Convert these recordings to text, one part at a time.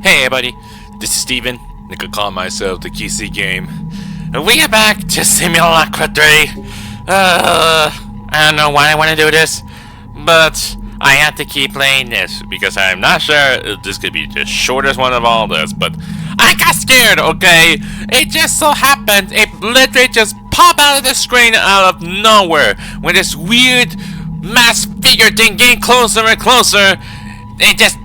Hey everybody, this is Steven. I could call myself the QC game. And we are back to Simulacra 3. I don't know why I want to do this, but I have to keep playing this because I'm not sure if this could be the shortest one of all this, but I got scared, okay? It just so happened, it literally just popped out of the screen out of nowhere when this weird mass figure thing getting closer and closer. It just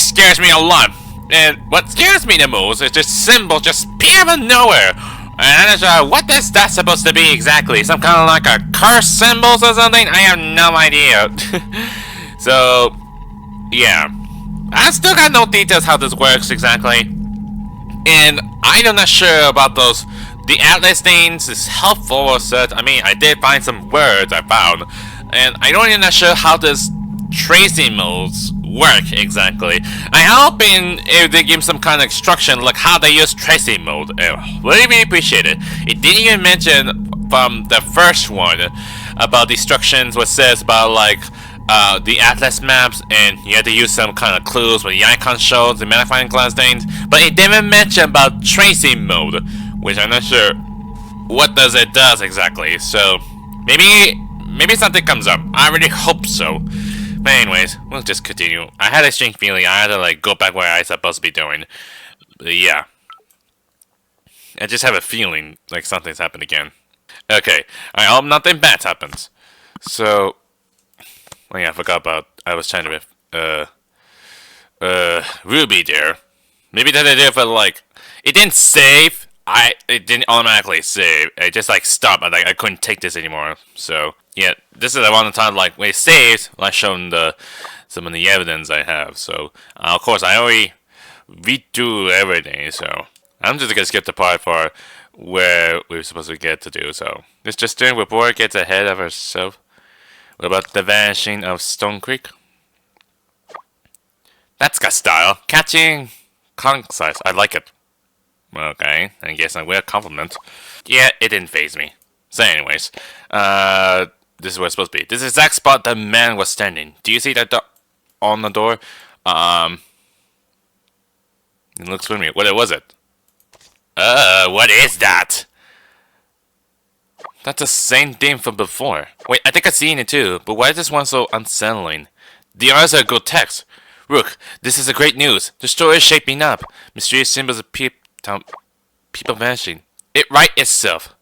scares me a lot. And what scares me the most is this symbol just appear out of nowhere. And I'm not sure what is that supposed to be exactly. Some kind of like a curse symbols or something? I have no idea. So, yeah. I still got no details how this works exactly. And I'm not sure about those. The atlas things is helpful or such. I mean, I did find some words I found. And I'm really not sure how this tracing modes work exactly. I'm hoping if they give some kind of instruction like how they use tracing mode. Really appreciate it. It didn't even mention from the first one about the instructions what says about like the atlas maps, and you have to use some kind of clues with the icon shows, the magnifying glass things, but it didn't mention about tracing mode, which I'm not sure what it does exactly. So maybe something comes up. I really hope so. But anyways, we'll just continue. I had a strange feeling I had to like go back where I was supposed to be doing. But yeah. I just have a feeling like something's happened again. Okay. I hope nothing bad happens. So oh yeah, I forgot about I was trying to Ruby there. Maybe that I did for like it didn't save. It didn't automatically save. It just like stopped. I couldn't take this anymore. So yeah, this is around the time like when it saves, like showing some of the evidence I have. So of course I already redo everything. So I'm just gonna skip the part for where we're supposed to get to do. So let's just do before it gets ahead of herself. What about the vanishing of Stone Creek? That's got style. Catching concise. I like it. Okay, I guess I will compliment. Yeah, it didn't faze me. So anyways, this is where it's supposed to be. This is the exact spot the man was standing. Do you see that on the door? It looks familiar. What was it? What is that? That's the same thing from before. Wait, I think I've seen it too, but why is this one so unsettling? The others are good text. Rook, this is a great news. The story is shaping up. Mysterious symbols of people vanishing. It right itself.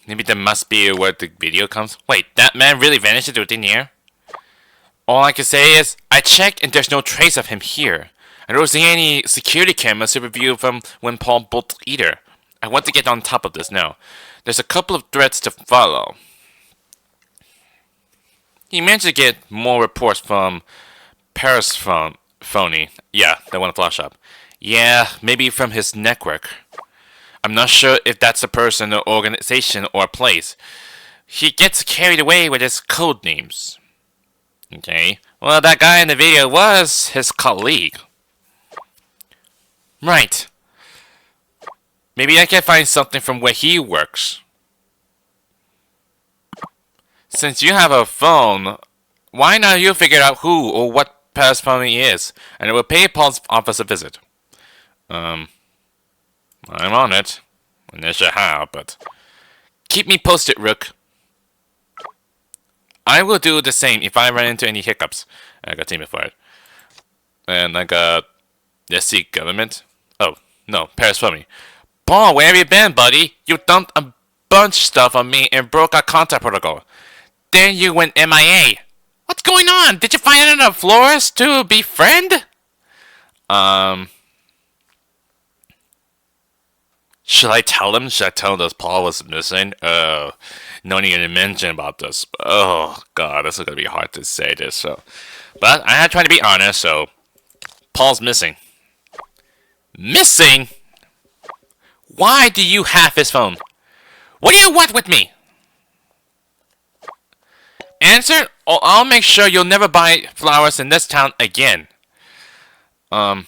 Maybe that must be where the video comes. Wait, that man really vanished into thin air? All I can say is, I checked and there's no trace of him here. I don't see any security cameras to review from when Paul bolt either. I want to get on top of this now. There's a couple of threads to follow. He managed to get more reports from Paris phony. Yeah, that one flash up. Yeah, maybe from his network. I'm not sure if that's a person, or organization, or a place. He gets carried away with his code names. Okay. Well, that guy in the video was his colleague. Right. Maybe I can find something from where he works. Since you have a phone, why not you figure out who or what Paris phony is, and it will pay Paul's office a visit. I'm on it. I'm not sure how, but keep me posted, Rook. I will do the same if I run into any hiccups. I got team for it. And I got let's see, government. Oh no, Paris phony. Paul, where have you been, buddy? You dumped a bunch of stuff on me and broke our contact protocol. Then you went MIA. What's going on? Did you find enough floors to befriend? Should I tell them? Should I tell them that Paul was missing? No need to mention about this. Oh god, this is gonna be hard to say this. So, but I had tried to be honest. So, Paul's missing. Missing? Why do you have his phone? What do you want with me? Answer, or I'll make sure you'll never buy flowers in this town again. I'm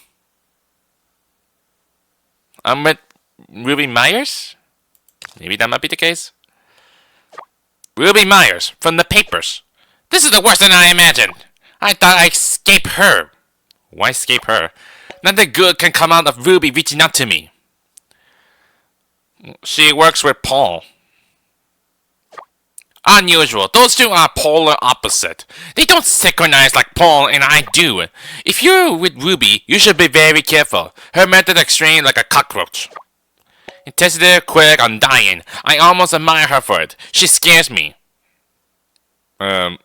with Ruby Myers? Maybe that might be the case. Ruby Myers, from the papers. This is the worse than I imagined. I thought I'd escape her. Why escape her? Nothing good can come out of Ruby reaching out to me. She works with Paul. Unusual. Those two are polar opposite. They don't synchronize like Paul and I do. If you're with Ruby, you should be very careful. Her method extreme like a cockroach. Insensitive, quick, undying. I almost admire her for it. She scares me. What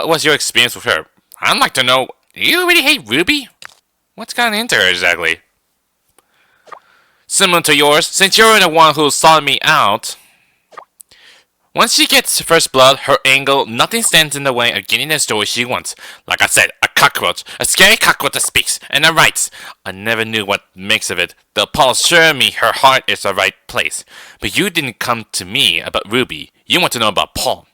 was your experience with her? I'd like to know. Do you really hate Ruby? What's gotten into her exactly? Similar to yours, since you're the one who sought me out. Once she gets first blood, her angle, nothing stands in the way of getting the story she wants. Like I said, a cockroach, a scary cockroach that speaks, and that writes. I never knew what makes of it, though Paul assured me her heart is the right place. But you didn't come to me about Ruby. You want to know about Paul.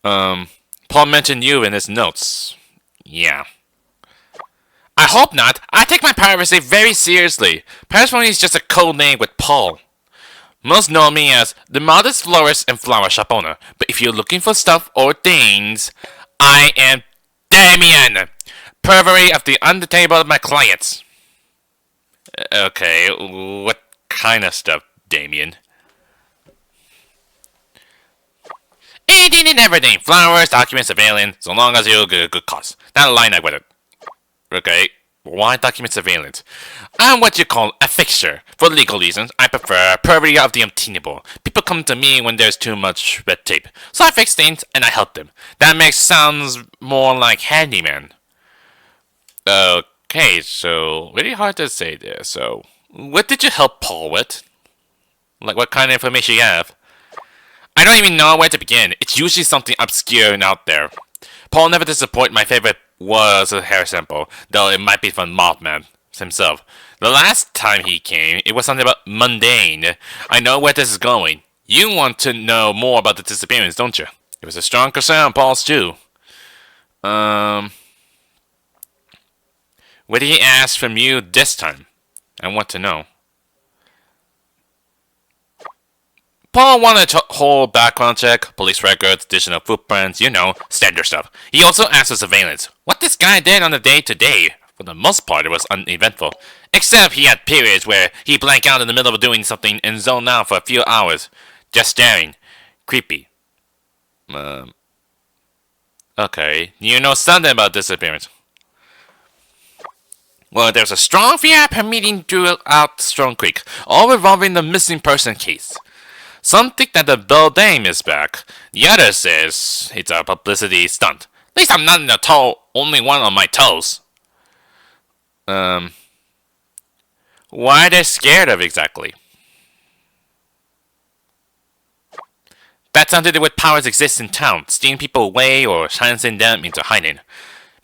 Paul mentioned you in his notes. Yeah. I hope not. I take my piracy very seriously. Piracy is just a code name with Paul. Most know me as the modest florist and flower shop owner, but if you're looking for stuff or things, I am Damien, pervary of the undertable of my clients. Okay, what kind of stuff, Damien? Anything and everything. Flowers, documents, surveillance, so long as you get a good cause. Not a line I with it. Okay, why document surveillance? I'm what you call a fixture. For legal reasons, I prefer pervy of the obtainable. People come to me when there's too much red tape. So I fix things and I help them. That makes sounds more like handyman. Okay, so really hard to say there. So, what did you help Paul with? Like what kind of information you have? I don't even know where to begin. It's usually something obscure and out there. Paul never disappointed. My favorite was a hair sample, though it might be from Mothman himself. The last time he came, it was something about mundane. I know where this is going. You want to know more about the disappearance, don't you? It was a strong concern on Paul's too. What did he ask from you this time? I want to know. Paul wanted a whole background check, police records, additional footprints, standard stuff. He also asked for surveillance. What this guy did on the day-to-day, for the most part, it was uneventful. Except he had periods where he blanked out in the middle of doing something and zoned out for a few hours. Just staring. Creepy. Okay. You know something about disappearance. Well, there's a strong fear permeating throughout Stone Creek, all revolving the missing person case. Some think that the beldame is back. The other says it's a publicity stunt. At least I'm not in the only one on my toes. Why are they scared of exactly? That's something to do with powers exist in town, stealing people away or silencing them into hiding.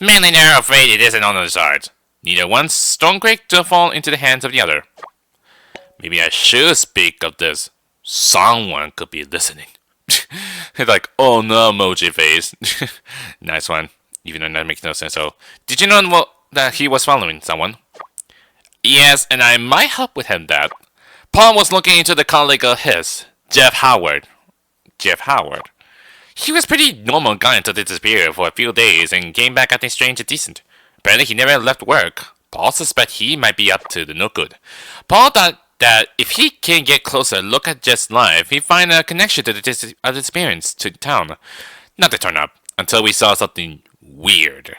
Mainly they're afraid it isn't on the side. Neither wants Stone Creek to fall into the hands of the other. Maybe I should speak of this. Someone could be listening. It's like, oh no, emoji face. Nice one. Even though that makes no sense. So, did you know that he was following someone? Yes, and I might help with him that. Paul was looking into the colleague of his, Jeff Howard. Jeff Howard. He was a pretty normal guy until they disappeared for a few days and came back acting strange and decent. Apparently he never left work. Paul suspects he might be up to the no good. Paul thought that if he can get closer look at Jeff's life, he'd find a connection to the disappearance to town. Not to turn up, until we saw something weird.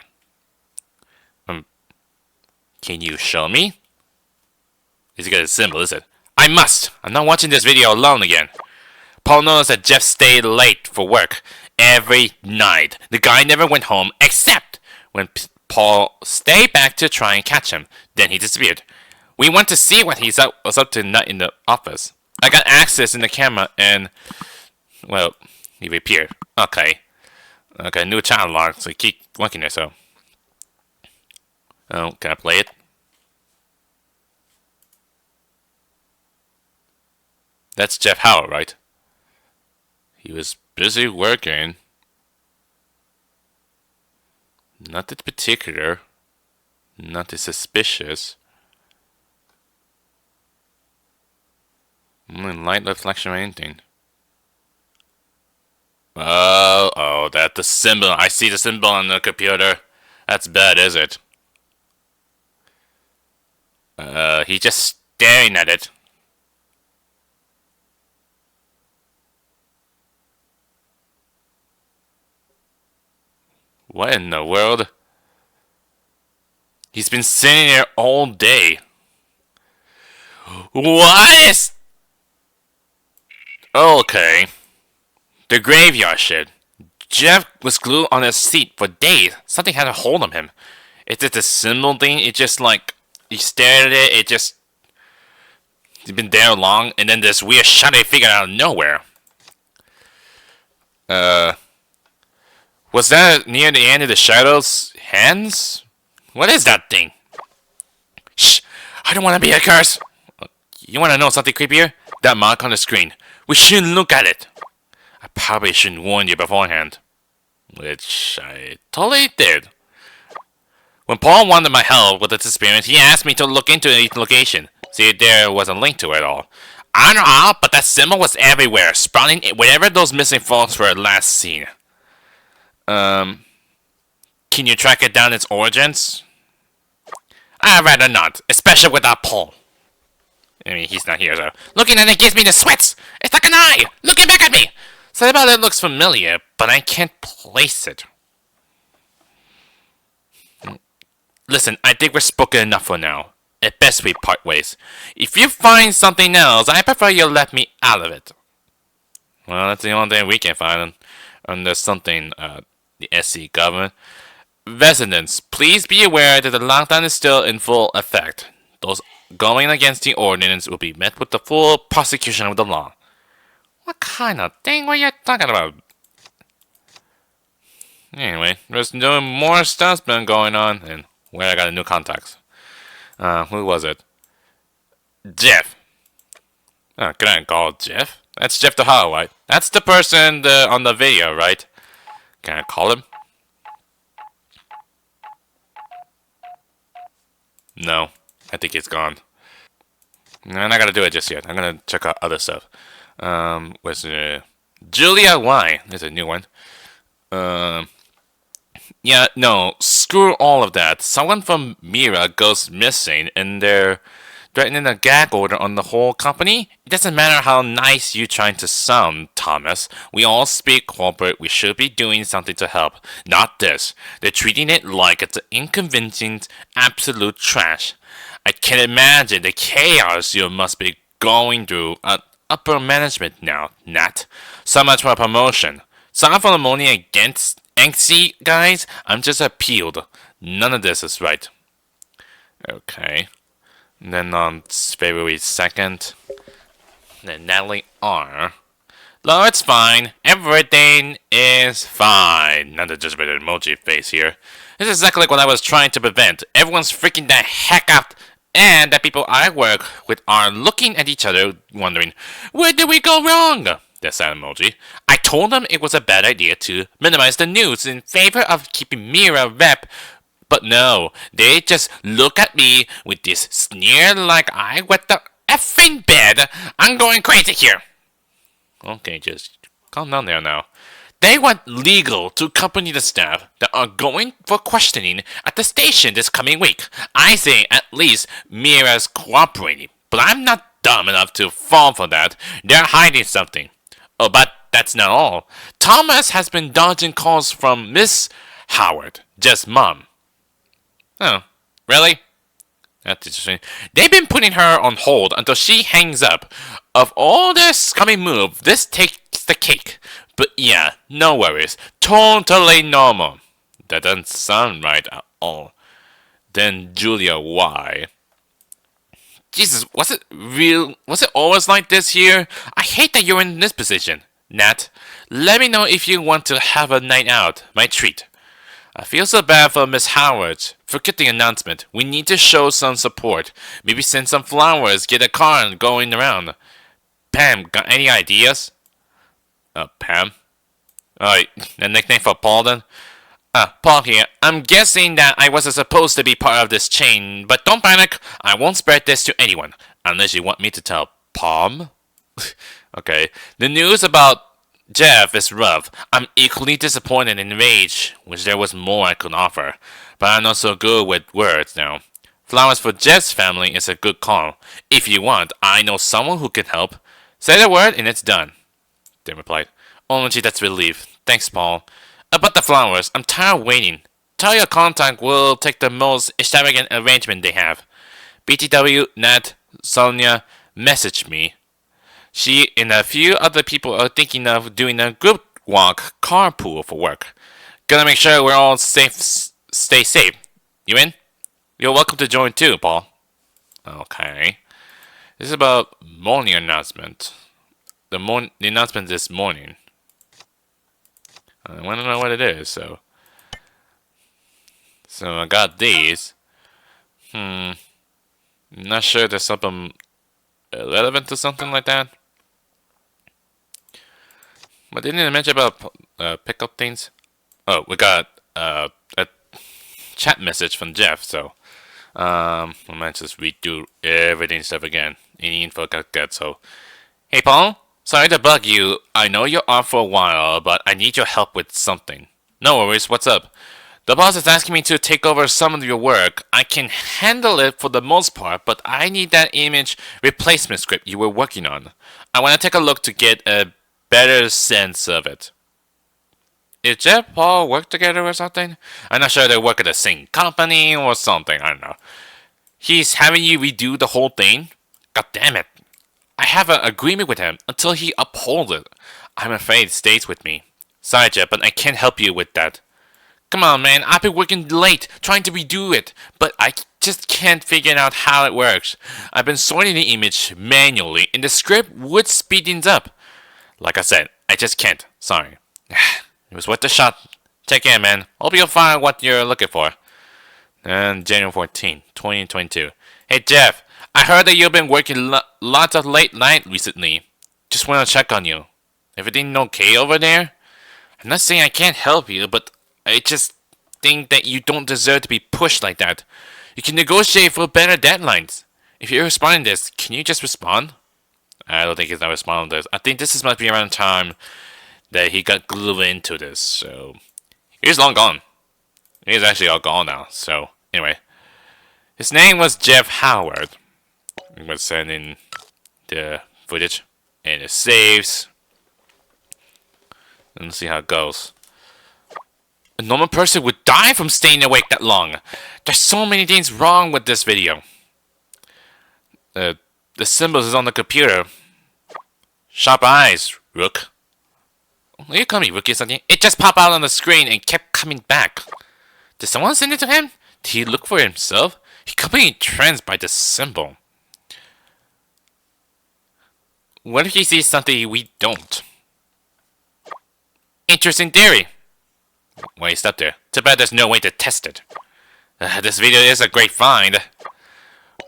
Can you show me? Is it got a symbol, is it? I must! I'm not watching this video alone again. Paul noticed that Jeff stayed late for work every night. The guy never went home except when Paul stayed back to try and catch him. Then he disappeared. We went to see what he was up to not in the office. I got access in the camera and, well, he appeared. Okay, new channel log, so keep looking there, so. Oh, can I play it? That's Jeff Howard, right? He was busy working. Nothing particular. Nothing suspicious. Light reflection or anything. Oh, that's the symbol. I see the symbol on the computer. That's bad, is it? He's just staring at it. What in the world? He's been sitting there all day. What is... Okay. The graveyard shit. Jeff was glued on his seat for days. Something had a hold on him. Is it the symbol thing? It just like... He stared at it, it just... He's been there long, and then this weird shadow figure out of nowhere. Was that near the end of the shadow's hands? What is that thing? Shh! I don't want to be a curse! You want to know something creepier? That mark on the screen. We shouldn't look at it. I probably shouldn't warn you beforehand. Which I totally did. When Paul wanted my help with the disappearance, he asked me to look into each location. See if there was a link to it all. I don't know how, but that symbol was everywhere, sprouting wherever those missing folks were last seen. Can you track it down its origins? I'd rather not, especially without Paul. I mean, he's not here, so... Looking at it gives me the sweats! It's like an eye! Looking back at me! Something about it looks familiar, but I can't place it. Listen, I think we're spoken enough for now. At best we part ways. If you find something else, I prefer you let me out of it. Well, that's the only thing we can find. And there's something, the SC government. Residents, please be aware that the lockdown is still in full effect. Those going against the ordinance will be met with the full prosecution of the law. What kind of thing were you talking about? Anyway, there's no more stuff's been going on, and where I got a new contacts. Who was it? Jeff. Oh, can I call Jeff? That's Jeff the Hollowite. That's the person on the video, right? Can I call him? No. I think he's gone. No, I'm not gonna do it just yet. I'm gonna check out other stuff. Where's Julia Y? There's a new one. Yeah, no, screw all of that. Someone from Mira goes missing and they're threatening a gag order on the whole company. It doesn't matter how nice you're trying to sound, Thomas. We all speak corporate. We should be doing something to help. Not this. They're treating it like it's inconvenient, absolute trash. I can imagine the chaos you must be going through at upper management now, Nat. So much for promotion. Sorry for the moaning against angsty guys. I'm just appealed. None of this is right. Okay. And then on February 2nd, then Natalie R. No, it's fine. Everything is fine. Not just with an emoji face here. This is exactly what I was trying to prevent. Everyone's freaking the heck out. And the people I work with are looking at each other, wondering, where did we go wrong? That's that emoji. I told them it was a bad idea to minimize the news in favor of keeping Mira rep. But no, they just look at me with this sneer like I wet the effing bed. I'm going crazy here. Okay, just calm down there now. They want legal to accompany the staff that are going for questioning at the station this coming week. I say at least Mira's cooperating, but I'm not dumb enough to fall for that. They're hiding something. Oh, but that's not all. Thomas has been dodging calls from Miss Howard, just Mom. Oh, really? That's interesting. They've been putting her on hold until she hangs up. Of all their scummy move, this takes the cake. But yeah, no worries. Totally normal. That doesn't sound right at all. Then Julia Y. Jesus, was it real? Was it always like this here? I hate that you're in this position. Nat, let me know if you want to have a night out. My treat. I feel so bad for Miss Howard. Forget the announcement. We need to show some support. Maybe send some flowers, get a car going around. Pam, got any ideas? Pam? Alright, the nickname for Paul then? Paul here. I'm guessing that I wasn't supposed to be part of this chain, but don't panic. I won't spread this to anyone. Unless you want me to tell Palm? Okay. The news about Jeff is rough. I'm equally disappointed and enraged. Wish there was more I could offer, but I'm not so good with words now. Flowers for Jeff's family is a good call. If you want, I know someone who can help. Say the word and it's done. They replied. Oh, gee, that's relief. Thanks, Paul. About the flowers, I'm tired of waiting. Tell your contact we'll take the most extravagant arrangement they have. BTW, Nat, Sonia, message me. She and a few other people are thinking of doing a group walk carpool for work. Gotta make sure we're all safe. Stay safe. You in? You're welcome to join too, Paul. Okay. This is about morning announcement. The announcement this morning. I want to know what it is, so I got these. Not sure there's something relevant to something like that. But didn't it mention about pickup things? Oh, we got a chat message from Jeff, so I might just redo everything stuff again. Any info got good, so hey Paul, sorry to bug you. I know you're off for a while, but I need your help with something. No worries, what's up? The boss is asking me to take over some of your work. I can handle it for the most part, but I need that image replacement script you were working on. I want to take a look to get a better sense of it. Is Jeff Paul work together or something? I'm not sure they work at the same company or something. I don't know. He's having you redo the whole thing? God damn it. I have an agreement with him until he upholds it. I'm afraid it stays with me. Sorry, Jeff, but I can't help you with that. Come on, man. I've been working late trying to redo it, but I just can't figure out how it works. I've been sorting the image manually, and the script would speed things up. Like I said, I just can't. Sorry. It was worth the shot. Take care, man. Hope you'll find what you're looking for. And January 14, 2022. Hey, Jeff. I heard that you've been working lots of late night recently. Just want to check on you. Everything okay over there? I'm not saying I can't help you, but I just think that you don't deserve to be pushed like that. You can negotiate for better deadlines. If you're responding to this, can you just respond? I don't think he's not responding to this. I think this must be around the time that he got glued into this, so he's long gone. He's actually all gone now, so anyway. His name was Jeff Howard. I'm gonna send in the footage and it saves. And let's see how it goes. A normal person would die from staying awake that long. There's so many things wrong with this video. The symbols is on the computer. Sharp eyes, Rook. Will you call me Rookie or something? It just popped out on the screen and kept coming back. Did someone send it to him? Did he look for it himself? He could be entranced by this symbol. What if he sees something we don't? Interesting theory. Why you stopped there? Too bad there's no way to test it. This video is a great find.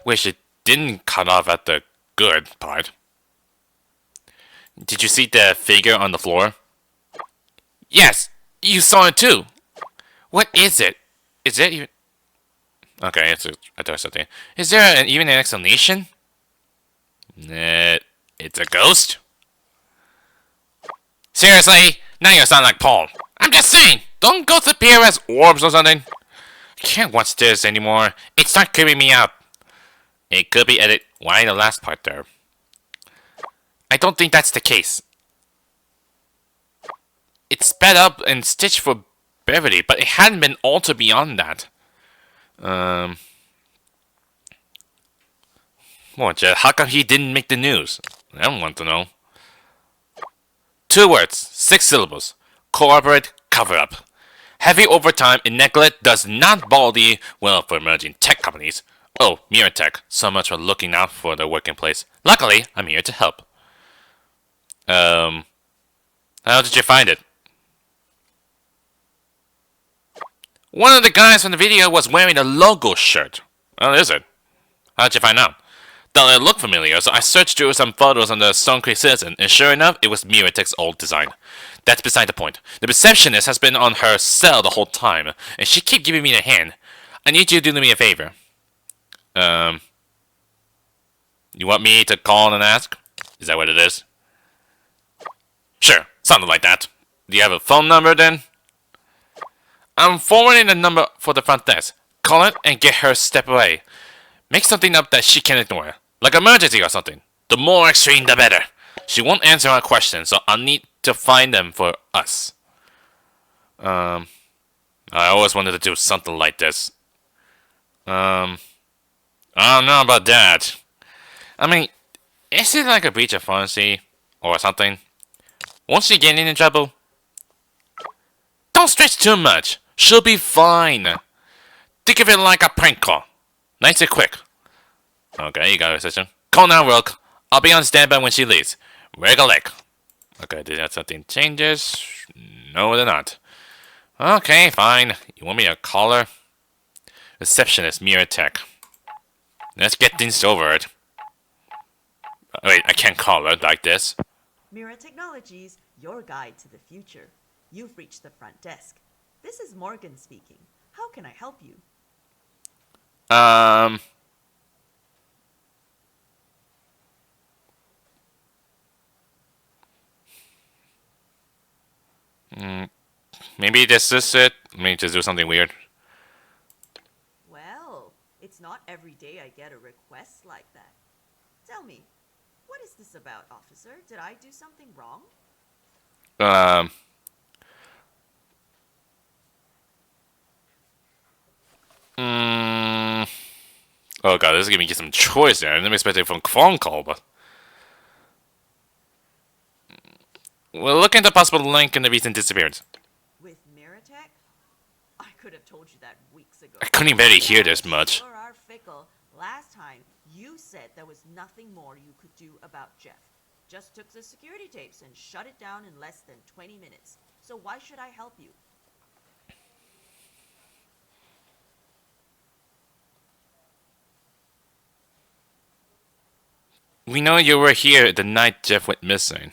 Wish it didn't cut off at the good part. Did you see the figure on the floor? Yes, you saw it too. What is it? Is it even... Okay, I thought something. Is there even an explanation? It's a ghost? Seriously? Now you sound like Paul. I'm just saying, don't ghosts appear as orbs or something? I can't watch this anymore. It starts creeping me out. It could be edited. Why the last part there? I don't think that's the case. It's sped up and stitched for brevity, but it hadn't been altered beyond that. Well, Jeff, how come he didn't make the news? I don't want to know. 2 words, 6 syllables. Corporate cover-up. Heavy overtime and neglect does not bode well for emerging tech companies. Oh, Mirror Tech. So much for looking out for the working place. Luckily, I'm here to help. How did you find it? One of the guys from the video was wearing a logo shirt. Oh, is it? How did you find out? Thought it looked familiar, so I searched through some photos on the Stone Creek Citizen, and sure enough, it was Miratech's old design. That's beside the point. The receptionist has been on her cell the whole time, and she keeps giving me a hand. I need you to do me a favor. You want me to call and ask? Is that what it is? Sure, something like that. Do you have a phone number then? I'm forwarding the number for the front desk. Call it and get her to step away. Make something up that she can ignore, like emergency or something. The more extreme, the better. She won't answer our questions, so I'll need to find them for us. I always wanted to do something like this. I don't know about that. I mean, is it like a breach of policy or something? Won't she get in trouble? Don't stretch too much. She'll be fine. Think of it like a prank call. Nice and quick. Okay, you got it, sister. Call now, Rook. I'll be on standby when she leaves. Recollect. Okay, did that something changes? No, they're not. Okay, fine. You want me to call her? Receptionist, Mirror Tech. Let's get things over it. Wait, I can't call her like this. Mirror Technologies, your guide to the future. You've reached the front desk. This is Morgan speaking. How can I help you? Maybe this is it. Let me just do something weird. Well, it's not every day I get a request like that. Tell me, what is this about, officer? Did I do something wrong? Oh god, this is giving me some choice there. I didn't expect it from phone call, but we'll look into possible link in the recent disappearance. With Miratech? I could have told you that weeks ago. I couldn't barely hear this much. You are fickle. Last time, you said there was nothing more you could do about Jeff. Just took the security tapes and shut it down in less than 20 minutes. So why should I help you? We know you were here the night Jeff went missing.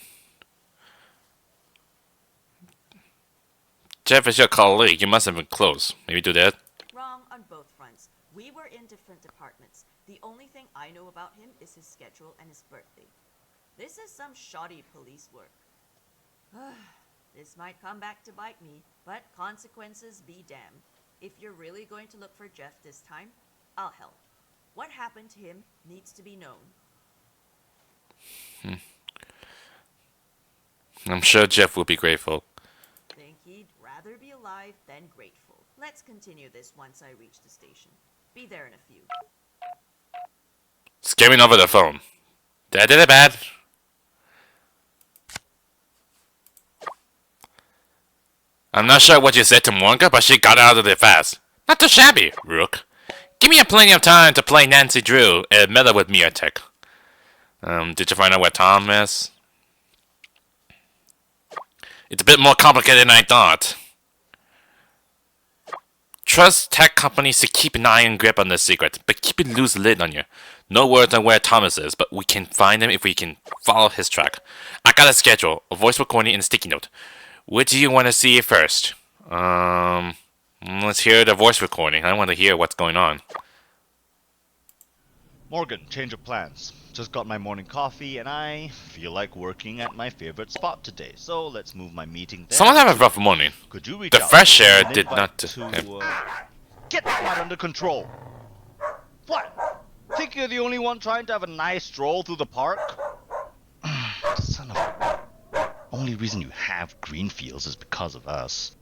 Jeff is your colleague. You must have been close. Maybe do that. Wrong on both fronts. We were in different departments. The only thing I know about him is his schedule and his birthday. This is some shoddy police work. This might come back to bite me, but consequences be damned. If you're really going to look for Jeff this time, I'll help. What happened to him needs to be known. I'm sure Jeff will be grateful. Think he'd rather be alive than grateful. Let's continue this once I reach the station. Be there in a few. Scaring over the phone. Did I do it bad? I'm not sure what you said to Morgan, but she got out of it fast. Not too shabby, Rook. Give me plenty of time to play Nancy Drew and meddle with Miratech. Did you find out where Tom is? It's a bit more complicated than I thought. Trust tech companies to keep an iron grip on the secret, but keep a loose lid on you. No words on where Thomas is, but we can find him if we can follow his track. I got a schedule, a voice recording, and a sticky note. What do you want to see first? Let's hear the voice recording. I want to hear what's going on. Morgan, change of plans. Just got my morning coffee and I feel like working at my favorite spot today. So let's move my meeting there. Someone have a rough morning. Could you reach The out fresh air and did invite not... Get that under control. What? Think you're the only one trying to have a nice stroll through the park? Son of... Only reason you have green fields is because of us.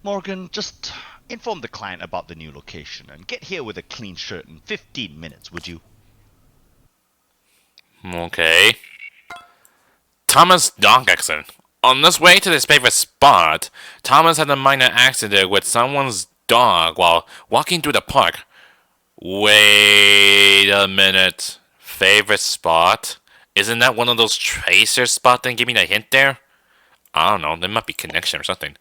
Morgan, just inform the client about the new location and get here with a clean shirt in 15 minutes, would you? Okay. Thomas dog accident. On this way to his favorite spot, Thomas had a minor accident with someone's dog while walking through the park. Wait a minute. Favorite spot? Isn't that one of those tracer spots? Then give me a hint there. I don't know. There might be connection or something.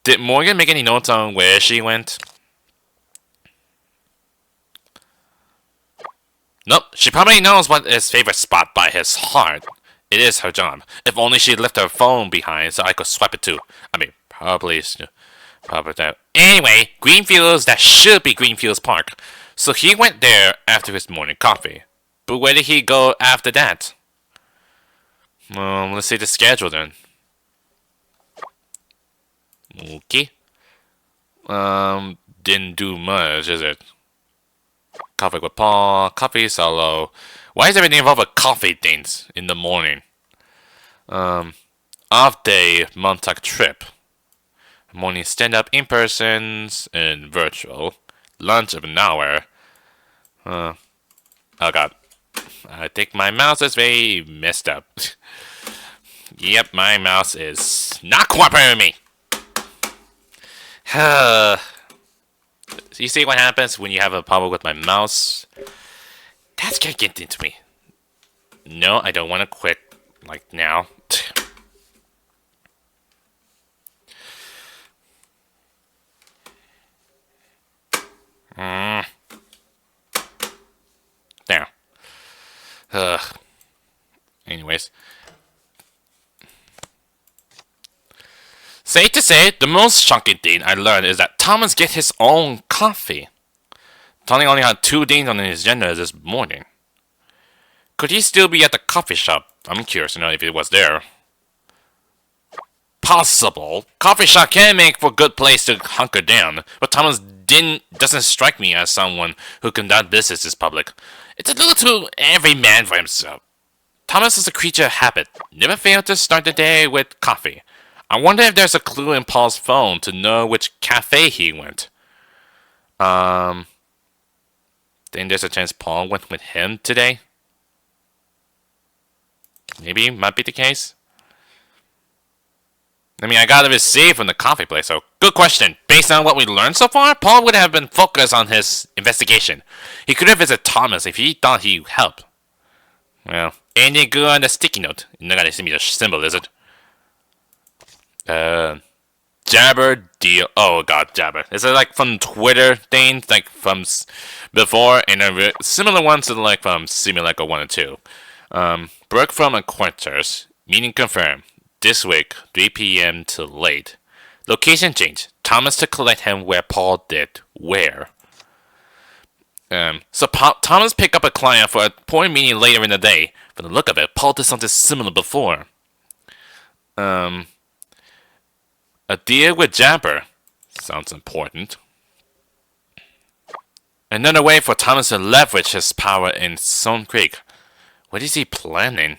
Did Morgan make any notes on where she went? Nope. She probably knows what his favorite spot by his heart. It is her job. If only she left her phone behind so I could swipe it too. I mean, probably that. Anyway, Greenfields, that should be Greenfields Park. So he went there after his morning coffee. But where did he go after that? Let's see the schedule then. Okay. Didn't do much, is it? Coffee with Paul, coffee solo. Why is everything involved with coffee things in the morning? Off day, Montauk trip. Morning stand-up in-persons and virtual. Lunch of an hour. Oh god. I think my mouse is very messed up. Yep, my mouse is not cooperating with me. You see what happens when you have a problem with my mouse? That's gonna get into me. No, I don't want to quit like now. There. Anyways. Safe to say, the most shocking thing I learned is that Thomas gets his own coffee. Tony only had 2 things on his agenda this morning. Could he still be at the coffee shop? I'm curious to know if it was there. Possible. Coffee shop can make for a good place to hunker down, but Thomas doesn't strike me as someone who conduct business in public. It's a little too every man for himself. Thomas is a creature of habit. Never failed to start the day with coffee. I wonder if there's a clue in Paul's phone to know which cafe he went. Think there's a chance Paul went with him today? Maybe, might be the case. I mean, I got a receipt from the coffee place, so good question. Based on what we learned so far, Paul would have been focused on his investigation. He could have visited Thomas if he thought he'd help. Well, anything good on the sticky note? You're not gonna see me the symbol, is it? Jabber deal. Oh god, Jabber. Is it like from Twitter things, like from before, and a similar ones to like from Simulacra 1 and 2. Broke from acquaintance. Meeting confirmed. This week, 3 p.m. to late. Location change. Thomas to collect him where Paul did. Where? So Thomas picked up a client for a point meeting later in the day. From the look of it, Paul did something similar before. A deal with Jabber. Sounds important. Another way for Thomas to leverage his power in Stone Creek. What is he planning?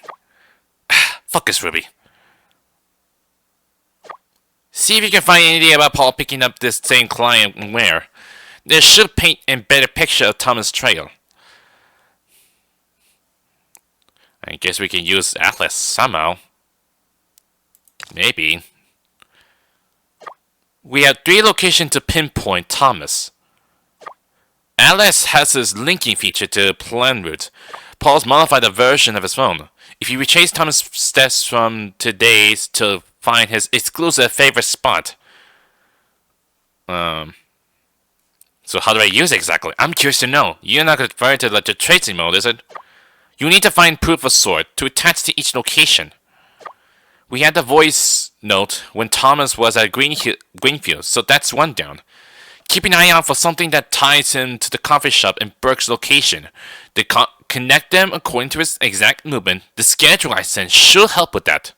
Fuck this Ruby. See if you can find anything about Paul picking up this same client and where. This should paint a better picture of Thomas' trail. I guess we can use Atlas somehow. Maybe. We have 3 locations to pinpoint Thomas. Atlas has his linking feature to plan route. Paul's modified a version of his phone. If you retrace Thomas' steps from today's to find his exclusive favorite spot. So how do I use it exactly? I'm curious to know. You're not converted to like the tracing mode, is it? You need to find proof of sort to attach to each location. We had the voice note when Thomas was at Greenfield, so that's one down. Keep an eye out for something that ties him to the coffee shop and Burke's location. Connect them according to his exact movement. The schedule I sent should help with that.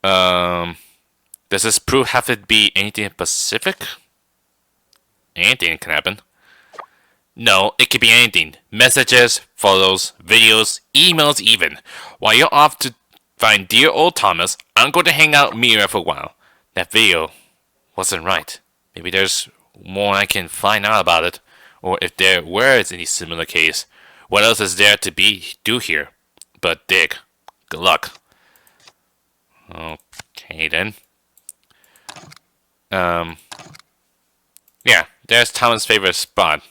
Does this proof have to be anything specific? Anything can happen. No, it could be anything. Messages, photos, videos, emails even. While you're off to find dear old Thomas, I'm going to hang out Mira for a while. That video wasn't right. Maybe there's more I can find out about it. Or if there were any similar case, what else is there to do here? But dig. Good luck. Okay then. Yeah, there's Thomas' favorite spot.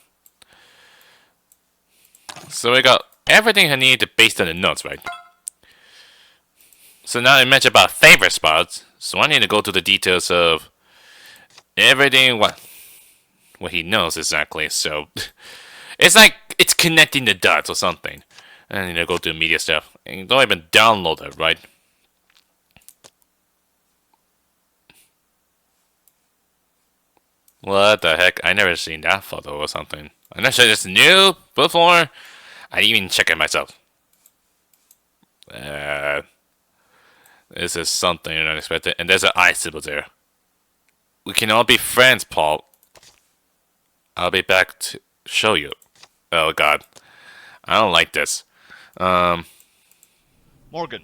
So we got everything I need based on the notes, right? So now I mentioned about favorite spots, so I need to go to the details of everything what he knows exactly. So it's like it's connecting the dots or something. I need to go to media stuff. And don't even download it, right? What the heck? I never seen that photo or something. I'm not sure it's new before. I didn't even check it myself. This is something unexpected. And there's an eye symbol there. We can all be friends, Paul. I'll be back to show you. Oh god. I don't like this. Morgan,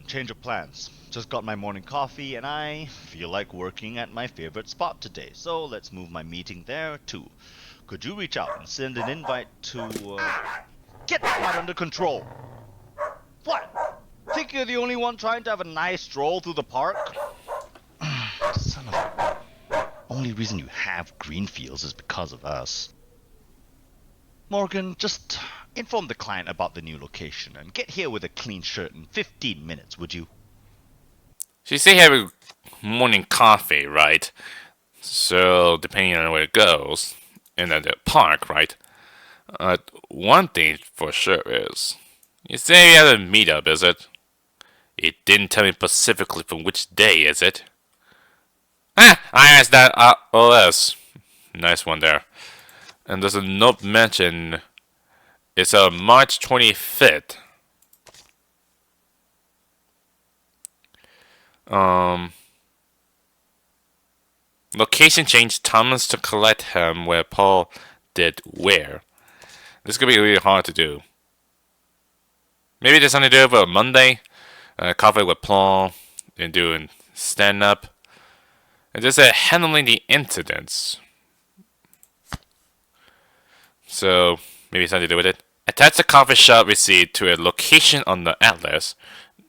change of plans. Just got my morning coffee and I feel like working at my favorite spot today, so let's move my meeting there too. Could you reach out and send an invite to, Get that under control! What? Think you're the only one trying to have a nice stroll through the park? Son of a... Only reason you have green fields is because of us. Morgan, just inform the client about the new location and get here with a clean shirt in 15 minutes, would you? She say having morning coffee, right? So depending on where it goes, and at the park, right? One thing for sure is, you say you had a meetup, is it? It didn't tell me specifically from which day, is it? Ah, I asked that OS. Nice one there. And there's a note mention. It's March 25th. Location change. Thomas to collect him where Paul did where. This could be really hard to do. Maybe there's something to do over Monday. Coffee with Paul and doing stand up. And there's a handling the incidents. So maybe something to do with it. Attach the coffee shop receipt to a location on the atlas.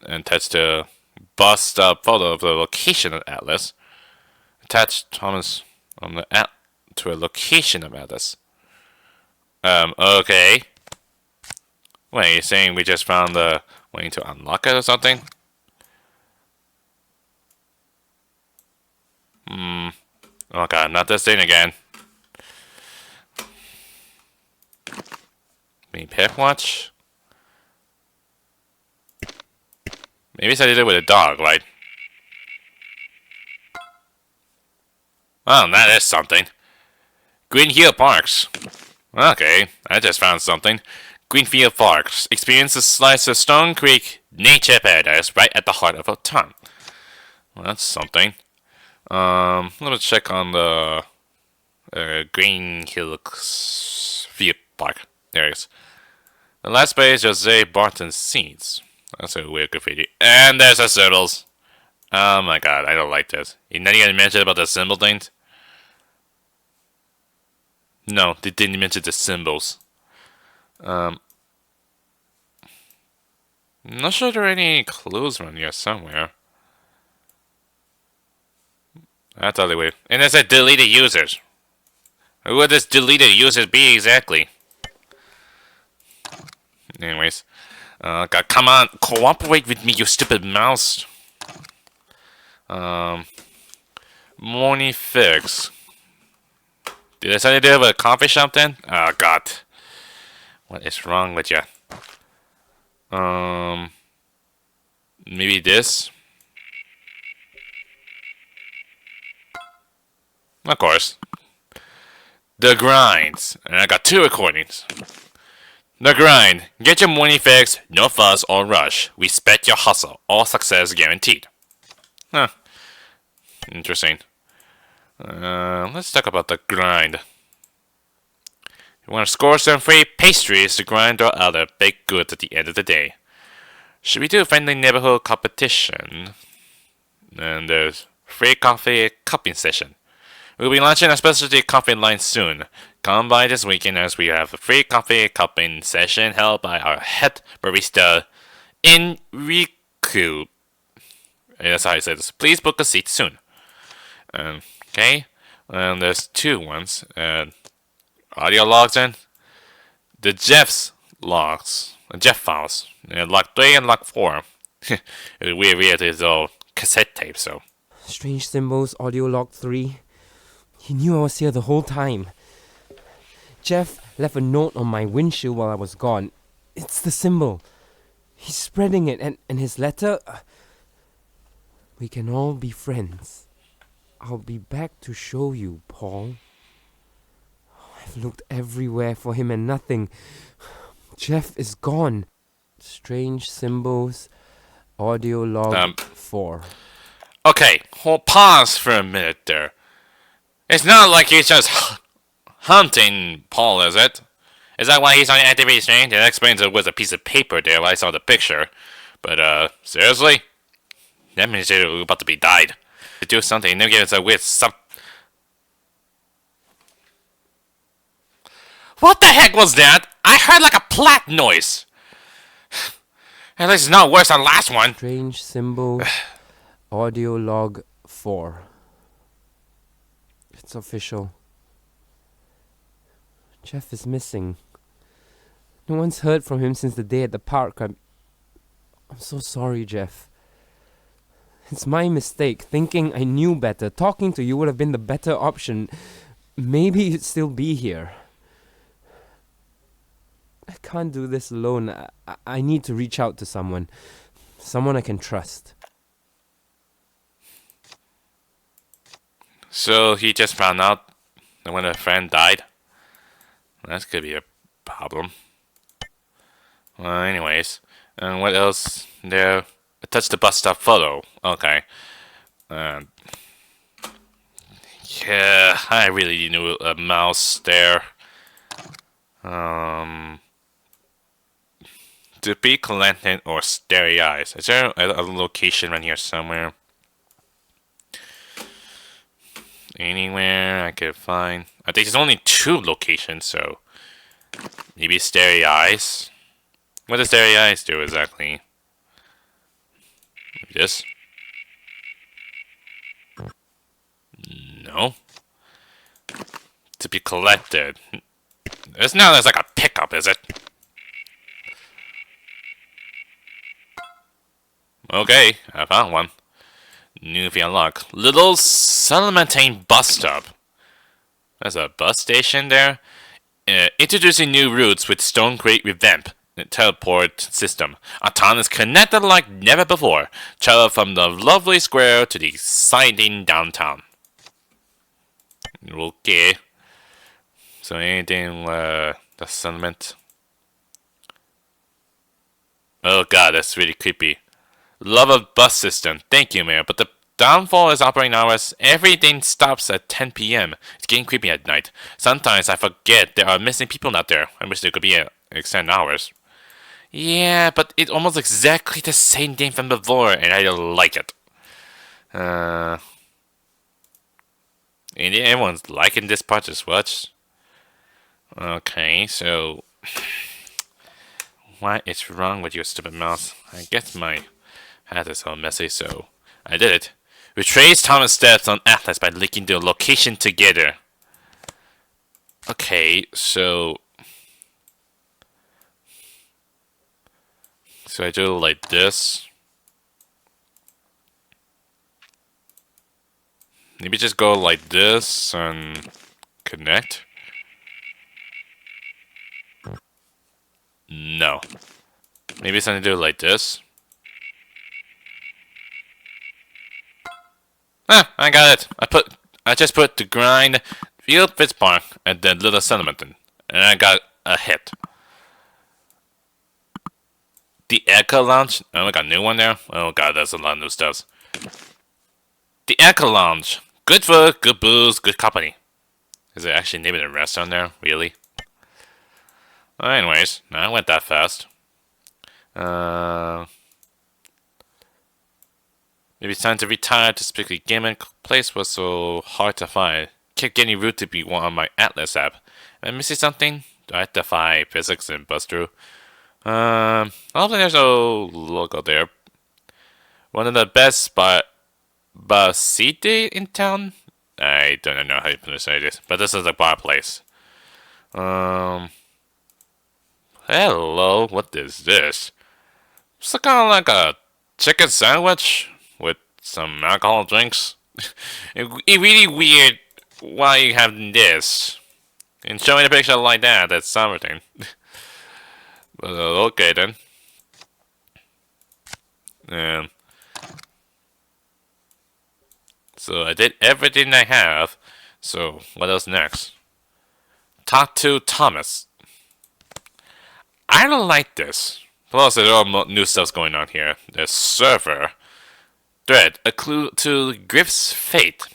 And attach the bust up photo of the location of the atlas. Attach Thomas on the to a location of atlas. Okay. Wait, you're saying we just found the way to unlock it or something? Oh god, not this thing again. Maybe pet watch? Maybe it's something to do with a dog, right? Oh, that is something. Green Hill Parks. Okay, I just found something. Greenfield Parks. Experience a slice of Stone Creek nature paradise right at the heart of our town. Well, that's something. Let me check on the Green Hills Field Park. There it is. The last page is Jose Barton scenes. That's a weird graffiti. And there's the symbols. Oh my god, I don't like this. You not even mention about the symbol things? No, they didn't mention the symbols. I'm not sure there are any clues around here somewhere. I thought they would. And it said deleted users. Who would this deleted users be exactly? Anyways. God, come on, cooperate with me, you stupid mouse. Morning fix. Did I say to do with a coffee shop then? Oh god. What is wrong with you? Maybe this? Of course. The Grinds. And I got 2 recordings. The Grind. Get your morning fix, no fuss or rush. Respect your hustle. All success guaranteed. Huh. Interesting. Let's talk about the Grind. You want to score some free pastries to grind or other baked goods at the end of the day. Should we do a friendly neighborhood competition? And there's free coffee cupping session. We'll be launching a specialty coffee line soon. Come by this weekend as we have a free coffee cupping session held by our head barista, Enrico. That's how I say this. Please book a seat soon. Okay. And there's 2 ones. Audio logs in. The Jeff's logs. The Jeff files. Log 3 and log 4. It's weird. It's all cassette tape, so. Strange symbols, audio log 3. He knew I was here the whole time. Jeff left a note on my windshield while I was gone. It's the symbol. He's spreading it, and his letter... We can all be friends. I'll be back to show you, Paul. I've looked everywhere for him and nothing. Jeff is gone. Strange symbols. Audio log 4. Okay, hold pause for a minute there. It's not like he's just hunting Paul, is it? Is that why he's on the activity screen? That explains it with a piece of paper there when I saw the picture. But, seriously? That means they're about to be died. To do something, they'll get us a weird What the heck was that? I heard like a plat noise. At least it's not worse than the last one. Strange symbol. Audio log 4. It's official. Jeff is missing. No one's heard from him since the day at the park. I'm so sorry, Jeff. It's my mistake, thinking I knew better. Talking to you would have been the better option. Maybe you'd still be here. I can't do this alone. I need to reach out to someone. Someone I can trust. So he just found out that when a friend died? That could be a problem. Well, anyways. And what else there? Touch the bus stop photo. Okay. Yeah, I really knew a mouse there. To be collected or starry eyes. Is there a location around here somewhere? Anywhere I could find? I think there's only 2 locations, so maybe starry eyes. What does starry eyes do exactly? This? No. To be collected. It's not as like a pickup, is it? Okay, I found one. New unlock. Little Salmantine bus stop. There's a bus station there. Introducing new routes with Stone Crate revamp. Teleport system. Autonomous connected like never before. Travel from the lovely square to the exciting downtown. Okay. So anything, the settlement. Oh god, that's really creepy. Love of bus system. Thank you, Mayor. But the downfall is operating hours. Everything stops at 10 p.m. It's getting creepy at night. Sometimes I forget there are missing people out there. I wish there could be extended hours. Yeah, but it's almost exactly the same thing from before, and I don't like it. And everyone's liking this part just watch. Okay, so what is wrong with your stupid mouse? I guess my hat is all messy, so I did it. Retrace Thomas' steps on Atlas by linking the location together. Okay, so I do it like this. Maybe just go like this and connect. No. Maybe something to do like this. Ah, I got it. I just put the grind, Field Fitzpark, and then Little Settlement, and I got a hit. The Echo Lounge. Oh, we got a new one there. Oh god, that's a lot of new stuff. The Echo Lounge. Good food, good booze, good company. Is it actually naming a restaurant there? Really? Well, anyways, I went that fast. Maybe it's time to retire to speak a gaming place was so hard to find. Kept getting route to be one on my Atlas app. Am I missing something? Do I have to find physics and bust through? Hopefully there's no logo there. One of the best Basite in town? I don't know how you pronounce this, but this is a bar place. Hello, what is this? It's kind of like a chicken sandwich with some alcohol drinks. It's really weird why you have this. And showing a picture like that, that's something. But okay then. So I did everything I have. So what else next? Talk to Thomas. I don't like this. Plus, there's all new stuff's going on here. The server. Thread. A clue to Griff's fate.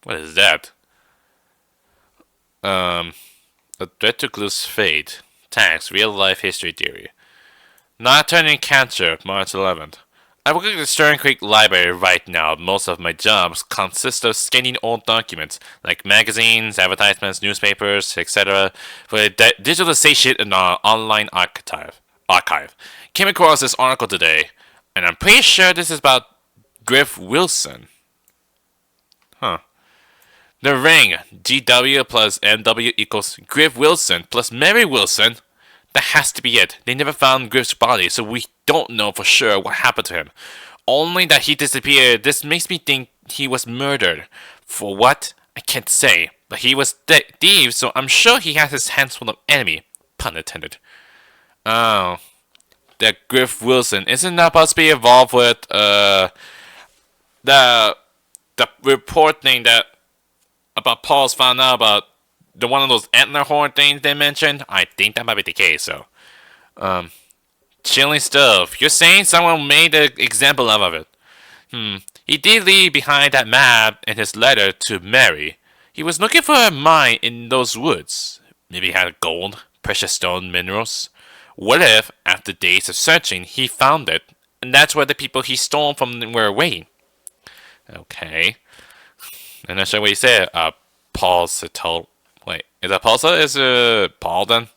What is that? A thread to Griff's fate. Tags. Real life history theory. Not turning cancer. March 11th. I work at the Stern Creek Library right now. Most of my jobs consist of scanning old documents, like magazines, advertisements, newspapers, etc., for a digitalization in our online archive. Came across this article today, and I'm pretty sure this is about Griff Wilson. Huh. The ring, GW plus MW equals Griff Wilson plus Mary Wilson. That has to be it. They never found Griff's body, so we don't know for sure what happened to him. Only that he disappeared. This makes me think he was murdered. For what? I can't say. But he was thief, so I'm sure he has his hands full of enemy. Pun intended. Oh. That Griff Wilson. Isn't that supposed to be involved with, the report thing that about Paul's found out about the one of those antler horn things they mentioned? I think that might be the case, so. Chilling stuff. You're saying someone made an example of it. He did leave behind that map and his letter to Mary. He was looking for a mine in those woods. Maybe he had gold, precious stone, minerals. What if, after days of searching, he found it, and that's where the people he stole from were waiting? Okay. I'm not sure what he said. Paul's told. Wait, is that Paulsa? Is it Paul then?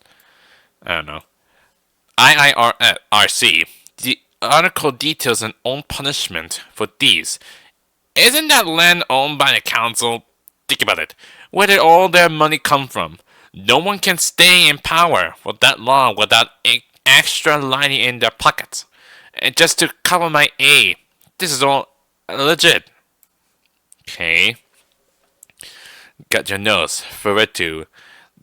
I don't know. IIRC. The article details an own punishment for thieves. Isn't that land owned by the council? Think about it. Where did all their money come from? No one can stay in power for that long without extra lining in their pockets. And just to cover my A. This is all legit. Okay. Got your nose. For it too.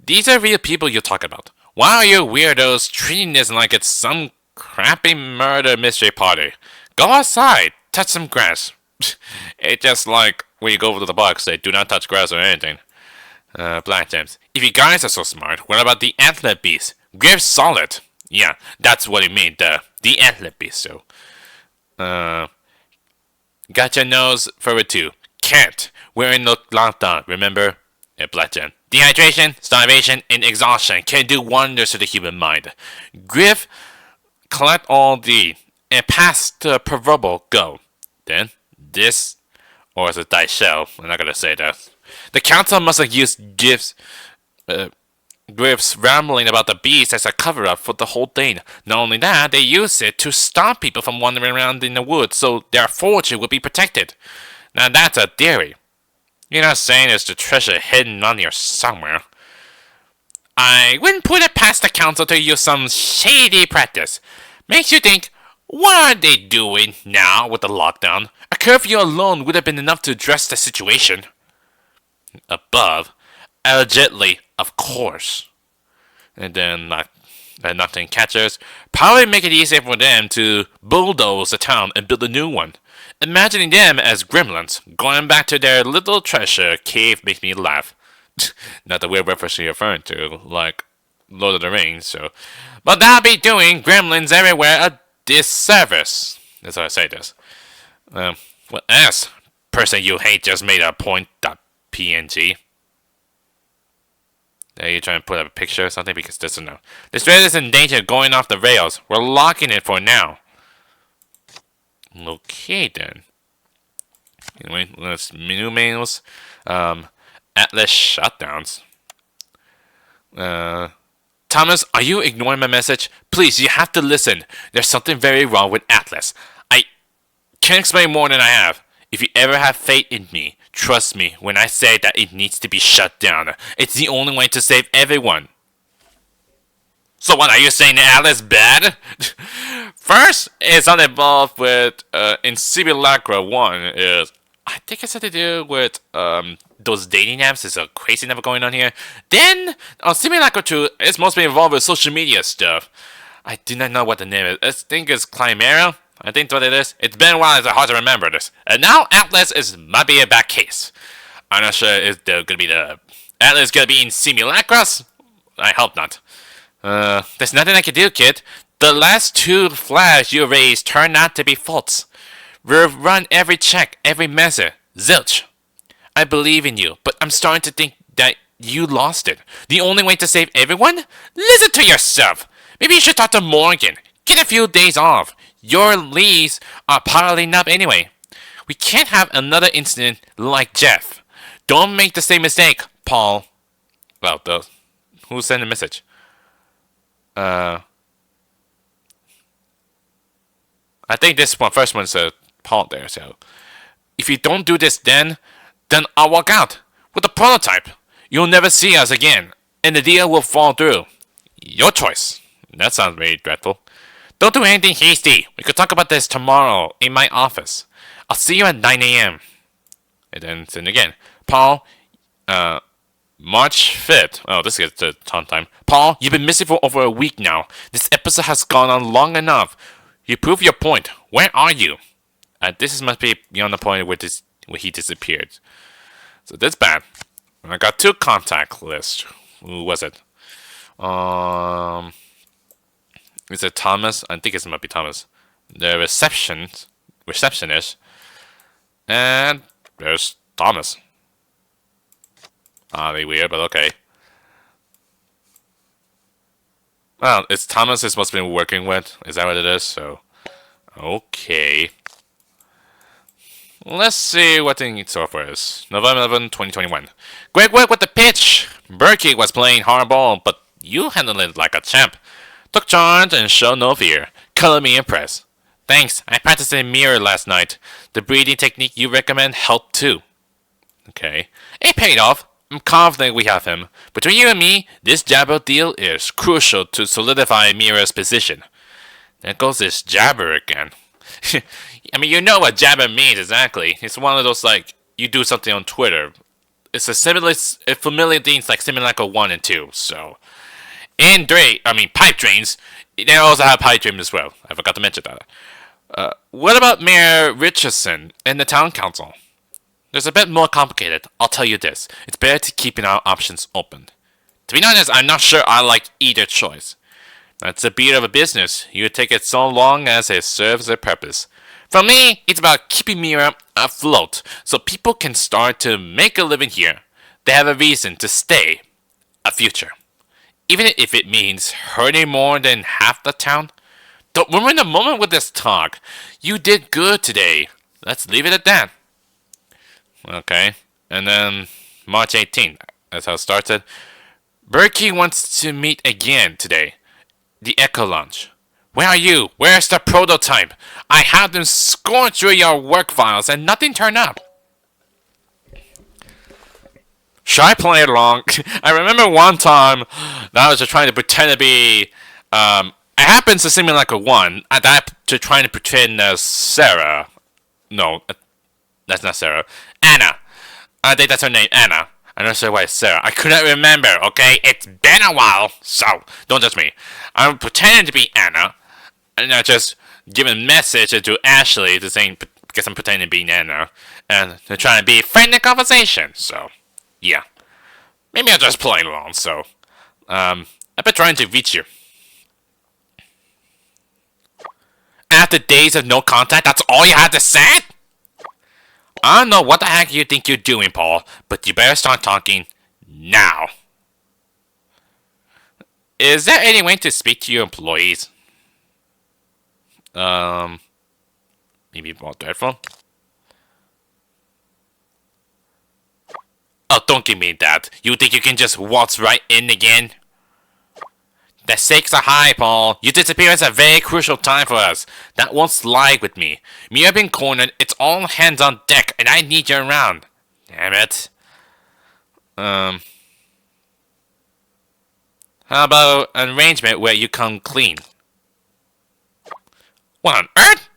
These are real people you're talking about. Why are you weirdos treating this like it's some crappy murder mystery party? Go outside. Touch some grass. It's just like when you go over to the park, say, do not touch grass or anything. Black Gems. If you guys are so smart, what about the antler beast? Griff saw it. Yeah, that's what he meant, the antler beast, so. Got your nose for it too. Can't. We're in the lockdown, remember? Black Gem. Dehydration, starvation, and exhaustion can do wonders to the human mind. Griff, collect all the and pass the proverbial go. Then, this, or is it die shell? I'm not gonna say that. The council must have used Griff's rambling about the beast as a cover-up for the whole thing. Not only that, they used it to stop people from wandering around in the woods so their fortune would be protected. Now that's a theory. You're not saying there's the treasure hidden on here somewhere. I wouldn't put it past the council to use some shady practice. Makes you think, what are they doing now with the lockdown? A curfew alone would have been enough to address the situation. Above, allegedly, of course. And then, nothing catchers, probably make it easier for them to bulldoze the town and build a new one. Imagining them as gremlins, going back to their little treasure cave makes me laugh. Not the weird reference you're referring to, like Lord of the Rings, so. But that'll be doing gremlins everywhere a disservice. That's how I say this. What else? Person you hate just made a point.png. Are you trying to put up a picture or something? Because this is no. This thread is in danger of going off the rails. We're locking it for now. Okay then. Anyway, let's new mails. Atlas shutdowns. Thomas, are you ignoring my message? Please, you have to listen. There's something very wrong with Atlas. I can't explain more than I have. If you ever have faith in me, trust me when I say that it needs to be shut down. It's the only way to save everyone. So what, are you saying that Atlas bad? First, it's not involved with, in Simulacra 1 is, I think it's something to do with, those dating apps. There's a crazy number going on here. Then, on Simulacra 2, it's mostly involved with social media stuff. I do not know what the name is. I think it's Chimera. I think that's what it is. It's been a while, it's hard to remember this. And now Atlas might be a bad case. I'm not sure if they're gonna be Atlas gonna be in Simulacras? I hope not. There's nothing I can do, kid. The last 2 flags you raised turned out to be faults. We've run every check, every measure. Zilch. I believe in you, but I'm starting to think that you lost it. The only way to save everyone? Listen to yourself. Maybe you should talk to Morgan. Get a few days off. Your leaves are piling up anyway. We can't have another incident like Jeff. Don't make the same mistake, Paul. Well, who sent the message? I think this one first one's Paul there. So, if you don't do this, then I'll walk out with the prototype. You'll never see us again, and the deal will fall through. Your choice. That sounds very dreadful. Don't do anything hasty. We could talk about this tomorrow in my office. I'll see you at 9 a.m. And then send again. Paul, March 5th. Oh, this is the time. Paul, you've been missing for over a week now. This episode has gone on long enough. You proved your point. Where are you? This must be beyond the point where he disappeared. So that's bad. I got 2 contact lists. Who was it? Is it Thomas? I think it might be Thomas. The receptionist. And there's Thomas. Oddly weird, but okay. Well, it's Thomas is supposed to be working with. Is that what it is? So, okay. Let's see what the software is. November 11, 2021. Great work with the pitch! Berkey was playing hardball, but you handled it like a champ. Took charge and showed no fear. Color me impressed. Thanks, I practiced in mirror last night. The breathing technique you recommend helped too. Okay. It paid off. I'm confident we have him. Between you and me, this Jabber deal is crucial to solidify Mira's position. There goes this Jabber again. I mean, you know what Jabber means exactly. It's one of those, like, you do something on Twitter. It's a familiar things like Simulacra 1 and 2, so. And pipe drains. They also have pipe drains as well. I forgot to mention that. What about Mayor Richardson and the town council? It's a bit more complicated. I'll tell you this. It's better to keep our options open. To be honest, I'm not sure I like either choice. That's the beauty of a business. You take it so long as it serves a purpose. For me, it's about keeping Mira afloat so people can start to make a living here. They have a reason to stay. A future. Even if it means hurting more than half the town. Don't ruin the moment with this talk. You did good today. Let's leave it at that. Okay. And then March 18th. That's how it started. Berkey wants to meet again today. The Echo Launch. Where are you? Where's the prototype? I had them scorn through your work files and nothing turned up. Should I play along? I remember one time that I was just trying to pretend to be. It happens to Simulacra 1. To trying to pretend as Sarah. No, that's not Sarah. Anna. I think that's her name, Anna. I'm not sure why it's Sarah. I couldn't remember, okay? It's been a while, so don't judge me. I'm pretending to be Anna, and I just give a message to Ashley to saying because I'm pretending to be Anna, and they're trying to be friendly conversation. So, yeah, maybe I'll just play along. So, I've been trying to reach you. After days of no contact, that's all you had to say? I don't know what the heck you think you're doing, Paul, but you better start talking now. Is there any way to speak to your employees? Maybe more dreadful? Oh, don't give me that. You think you can just waltz right in again? The stakes are high, Paul. Your disappearance is a very crucial time for us. That won't slide with me. Me have been cornered. It's all hands on deck, and I need you around. Damn it. How about an arrangement where you come clean? What on earth?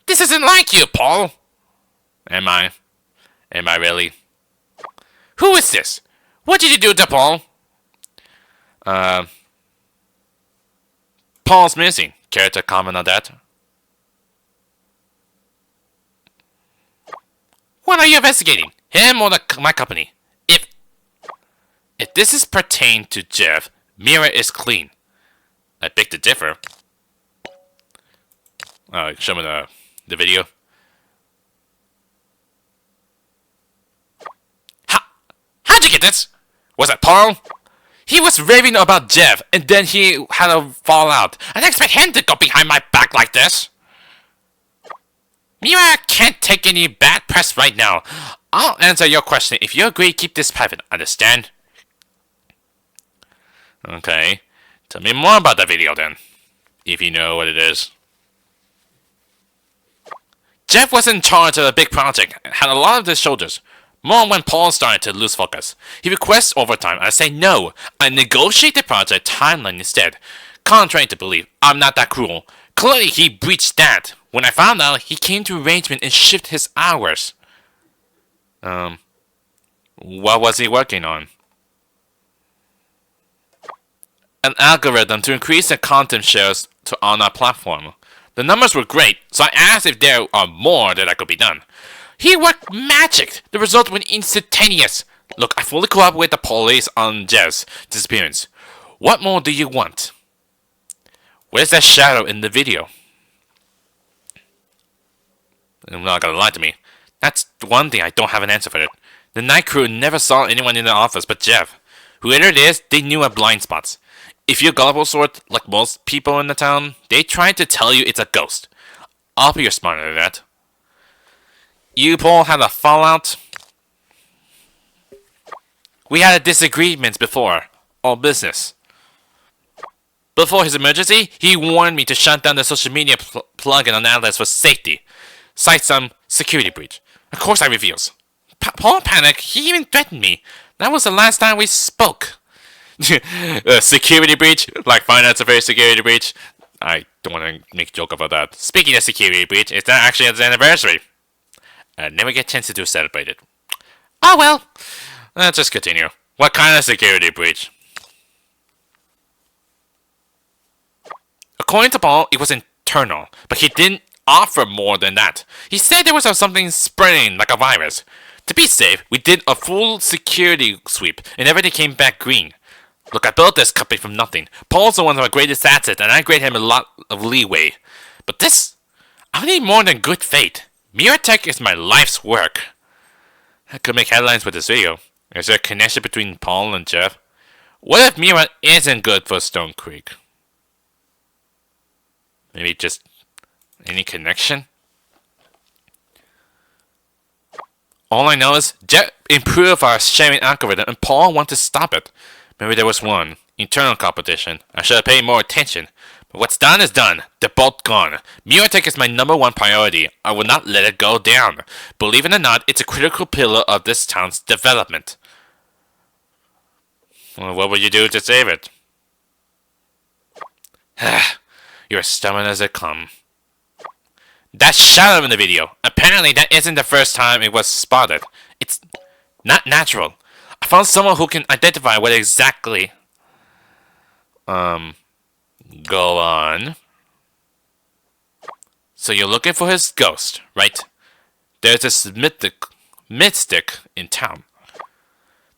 This isn't like you, Paul. Am I? Am I really? Who is this? What did you do to Paul? Paul's missing. Care to comment on that? What are you investigating? Him or my company? If this is pertain to Jeff, Mira is clean. I beg to differ. Show me the video. How'd you get this? Was it Paul? He was raving about Jeff, and then he had a fallout. I didn't expect him to go behind my back like this. Mira can't take any bad press right now. I'll answer your question if you agree to keep this private, understand? Okay. Tell me more about the video then. If you know what it is. Jeff was in charge of a big project and had a lot on his shoulders. More when Paul started to lose focus. He requests overtime. I say no. I negotiate the project timeline instead. Contrary to belief, I'm not that cruel. Clearly he breached that. When I found out, he came to arrangement and shifted his hours. What was he working on? An algorithm to increase the content shares on our platform. The numbers were great, so I asked if there are more that could be done. He worked magic. The result was instantaneous. Look, I fully cooperate with the police on Jeff's disappearance. What more do you want? Where's that shadow in the video? You're not gonna lie to me. That's one thing I don't have an answer for it. The night crew never saw anyone in the office but Jeff. Whoever it is, they knew our blind spots. If you're gullible sort, like most people in the town, they try to tell you it's a ghost. I'll be smarter than that. You, Paul, had a fallout? We had a disagreement before. All business. Before his emergency, he warned me to shut down the social media plugin on Atlas for safety. Cite some security breach. Of course I refuse. Paul panicked. He even threatened me. That was the last time we spoke. Security breach? Like finance affairs security breach? I don't want to make a joke about that. Speaking of security breach, it's not actually its anniversary. I never get a chance to celebrate it. Oh well. Let's just continue. What kind of security breach? According to Paul, it was internal, but he didn't offer more than that. He said there was something spreading like a virus. To be safe, we did a full security sweep, and everything came back green. Look, I built this company from nothing. Paul's the one of my greatest assets, and I grant him a lot of leeway. But this, I need more than good faith. Miratech is my life's work. I could make headlines with this video. Is there a connection between Paul and Jeff? What if Mira isn't good for Stone Creek? Maybe just any connection? All I know is Jeff improved our sharing algorithm and Paul wanted to stop it. Maybe there was one. Internal competition. I should have paid more attention. But what's done is done. They're both gone. Miratech is my #1 priority. I will not let it go down. Believe it or not, it's a critical pillar of this town's development. Well, what would you do to save it? You're as stubborn as they come. That shadow in the video. Apparently that isn't the first time it was spotted. It's not natural. I found someone who can identify what exactly... Go on. So you're looking for his ghost, right? There's this mystic in town.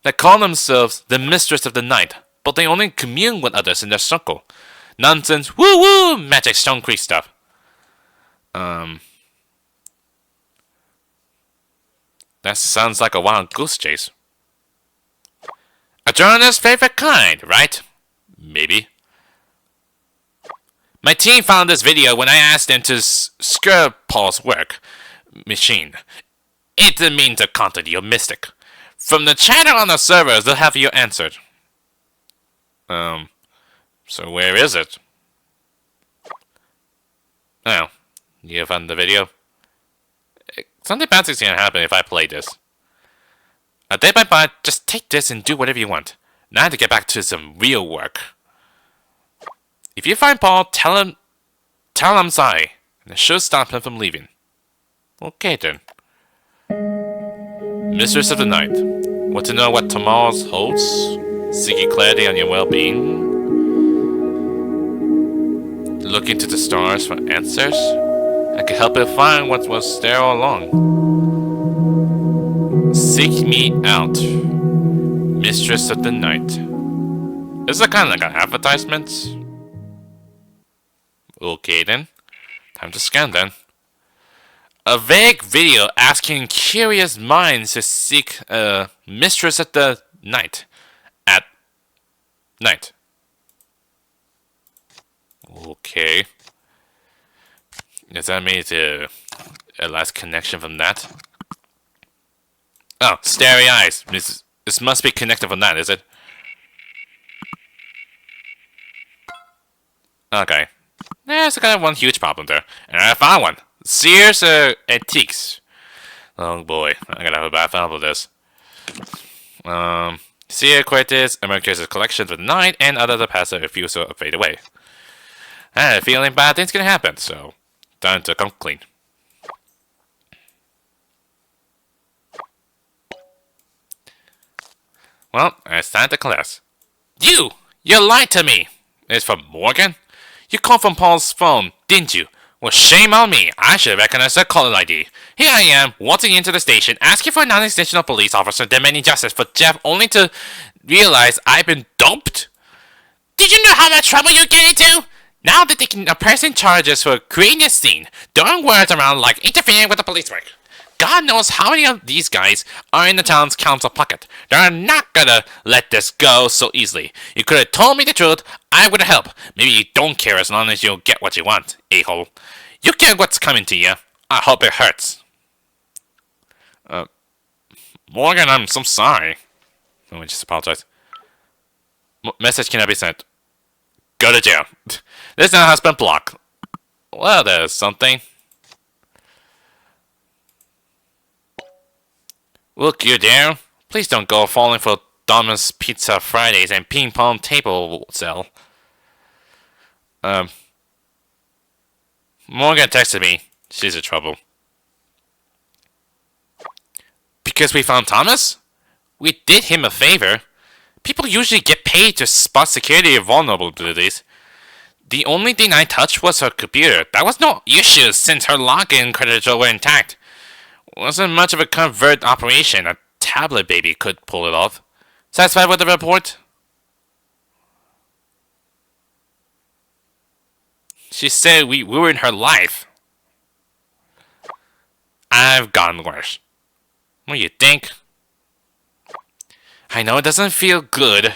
They call themselves the Mistress of the Night, but they only commune with others in their circle. Nonsense, woo-woo, magic Stone Creek stuff. That sounds like a wild goose chase. A journalist's favorite kind, right? Maybe. My team found this video when I asked them to scrub Paul's work machine. It didn't mean to contact your mystic. From the chatter on the servers, they'll have you answered. So where is it? Oh, you found the video? Something bad is gonna happen if I play this. A day by day, just take this and do whatever you want. Now I have to get back to some real work. If you find Paul, tell him I'm sorry, and it should stop him from leaving. Okay then. Mistress of the Night. Want to know what tomorrow holds? Seeking clarity on your well-being? Look into the stars for answers? I can help you find what was there all along. Seek me out. Mistress of the Night. Is that kind of like an advertisement? Okay then. Time to scan then. A vague video asking curious minds to seek a mistress at the night. At night. Okay. Does that mean it's a last connection from that? Oh, starry eyes. This must be connected from that, is it? Okay. There's kind of one huge problem there. And I found one. Sears Antiques. Oh boy, I'm gonna have a bad time with this. Sears Quartet, America's collections of the night, and other passive refusal to fade away. I had a feeling bad things gonna happen, so time to come clean. Well, it's time to class. You lied to me! It's from Morgan? You called from Paul's phone, didn't you? Well, shame on me. I should recognize the caller ID. Here I am, waltzing into the station, asking for a non-extensional police officer demanding justice for Jeff, only to realize I've been dumped? Did you know how much trouble you get into? Now they're taking a pressing charges for creating a scene, throwing words around like interfering with the police work. God knows how many of these guys are in the town's council pocket. They're not gonna let this go so easily. You could have told me the truth, I would have helped. Maybe you don't care as long as you get what you want, a-hole. You get what's coming to you. I hope it hurts. Morgan, I'm so sorry. Let me just apologize. Message cannot be sent. Go to jail. This now has been blocked. Well, there's something. Look, you there. Please don't go falling for Domino's Pizza Fridays and ping pong table sell. Morgan texted me. She's in trouble. Because we found Thomas? We did him a favor. People usually get paid to spot security vulnerabilities. The only thing I touched was her computer. That was no issue since her login credentials were intact. Wasn't much of a covert operation. A tablet baby could pull it off. Satisfied with the report? She said we ruined her life. I've gotten worse. What do you think? I know it doesn't feel good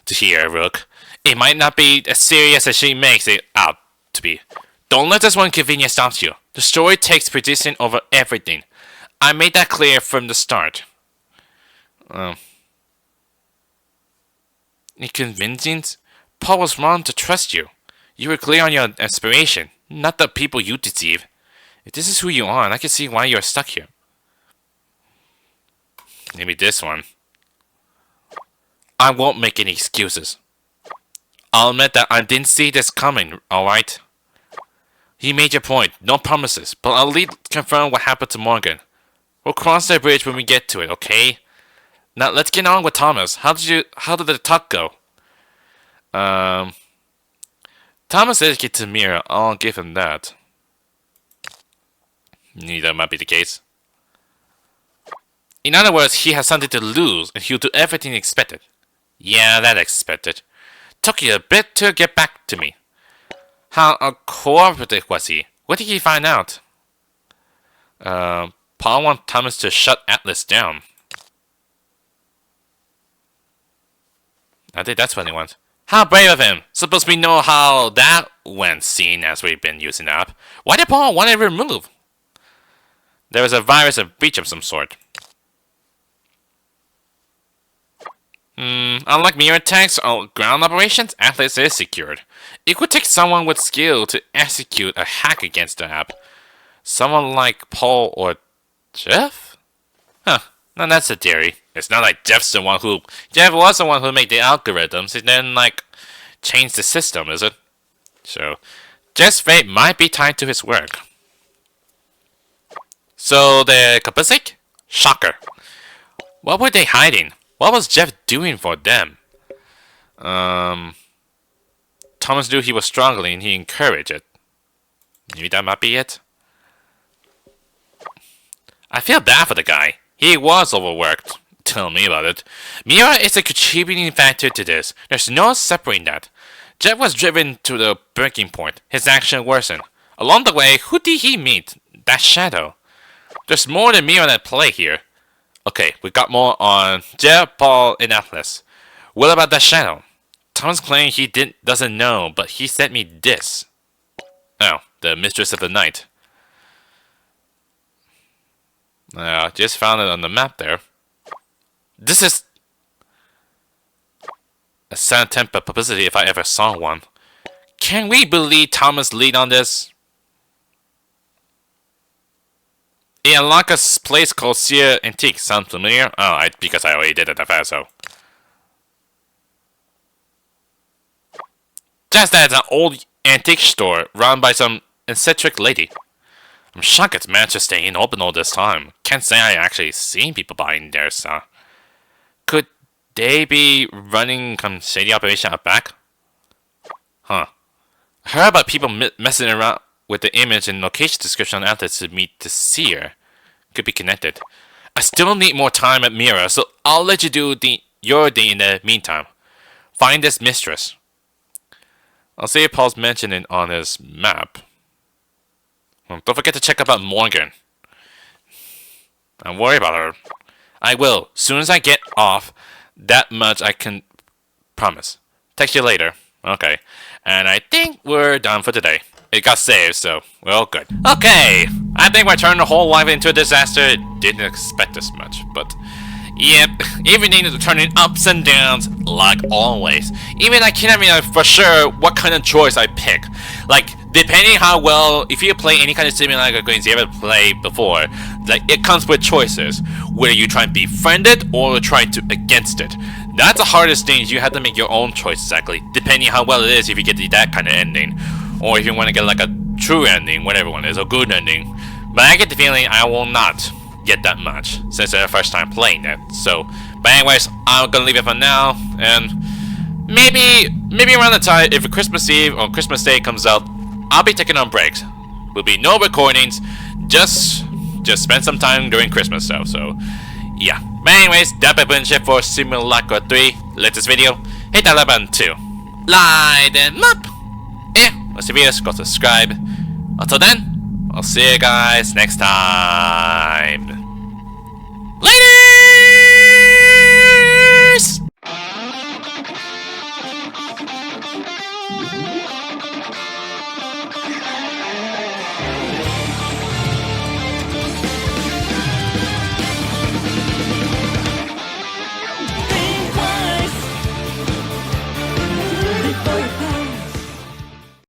to hear, Rook. It might not be as serious as she makes it out to be. Don't let this one convenience stop you. The story takes precedence over everything. I made that clear from the start. Inconvenience? Paul was wrong to trust you. You were clear on your aspiration, not the people you deceive. If this is who you are, I can see why you're stuck here. Maybe this one. I won't make any excuses. I'll admit that I didn't see this coming, alright? You made your point, no promises, but I'll at least confirm what happened to Morgan. We'll cross that bridge when we get to it, okay? Now let's get on with Thomas. How did the talk go? Thomas educated Tamir, I'll give him that. That might be the case. In other words, he has something to lose, and he'll do everything expected. Yeah, that expected. Took you a bit to get back to me. How cooperative was he? What did he find out? Paul wants Thomas to shut Atlas down. I think that's what he wants. How brave of him! Suppose we know how that went, seeing as we've been using the app. Why did Paul want it removed? There was a virus of breach of some sort. Unlike mirror attacks or ground operations, Atlas is secured. It could take someone with skill to execute a hack against the app. Someone like Paul or Jeff? Huh, now that's a theory. It's not like Jeff was the one who made the algorithms and then, changed the system, is it? So, Jeff's fate might be tied to his work. So, they're complicit? Shocker. What were they hiding? What was Jeff doing for them? Thomas knew he was struggling and he encouraged it. Maybe that might be it? I feel bad for the guy. He was overworked. Tell me about it. Mira is a contributing factor to this. There's no separating that. Jeff was driven to the breaking point. His action worsened. Along the way, who did he meet? That shadow. There's more than Mira at play here. Okay, we got more on Jeff, Paul, and Atlas. What about that shadow? Thomas claimed he doesn't know, but he sent me this. Oh, the Mistress of the Night. Just found it on the map there. This is a Santa Tempa publicity if I ever saw one. Can we believe Thomas' lead on this? A Alaka's place called Sia Antique. Sound familiar? Oh, because I already did it at so. Just that it's an old antique store run by some eccentric lady. I'm shocked it's managed to stay open all this time. Can't say I actually seen people buying there, so. Could they be running some shady operation out back? Huh. I heard about people messing around with the image and location description on outlets to meet the seer. Could be connected. I still need more time at Mira, so I'll let you do your thing in the meantime. Find this mistress. I'll see if Paul's mentioned it on his map. Don't forget to check about Morgan. I'm worried about her. I will. Soon as I get off, that much I can promise. Text you later. Okay. And I think we're done for today. It got saved, so we're all good. Okay. I think we turned the whole life into a disaster. Didn't expect this much, but... Yep, everything is turning ups and downs, like always. Even I can't even for sure what kind of choice I pick. Like, depending how well, if you play any kind of Simulacra games you ever played before, like, it comes with choices. Whether you try and befriend it, or try to against it. That's the hardest thing, you have to make your own choice exactly. Depending how well it is, if you get that kind of ending. Or if you want to get like a true ending, whatever one is, a good ending. But I get the feeling I will not get that much since it's the first time playing it. So, but anyways, I'm gonna leave it for now, and maybe around the time if Christmas Eve or Christmas Day comes out, I'll be taking on breaks. Will be no recordings, just spend some time during Christmas stuff. So, yeah. But anyways, that's been shit for Simulacra 3 latest video. Hit that like button too. Light them up. Yeah, watch the videos, go subscribe. Until then, I'll see you guys next time. Later!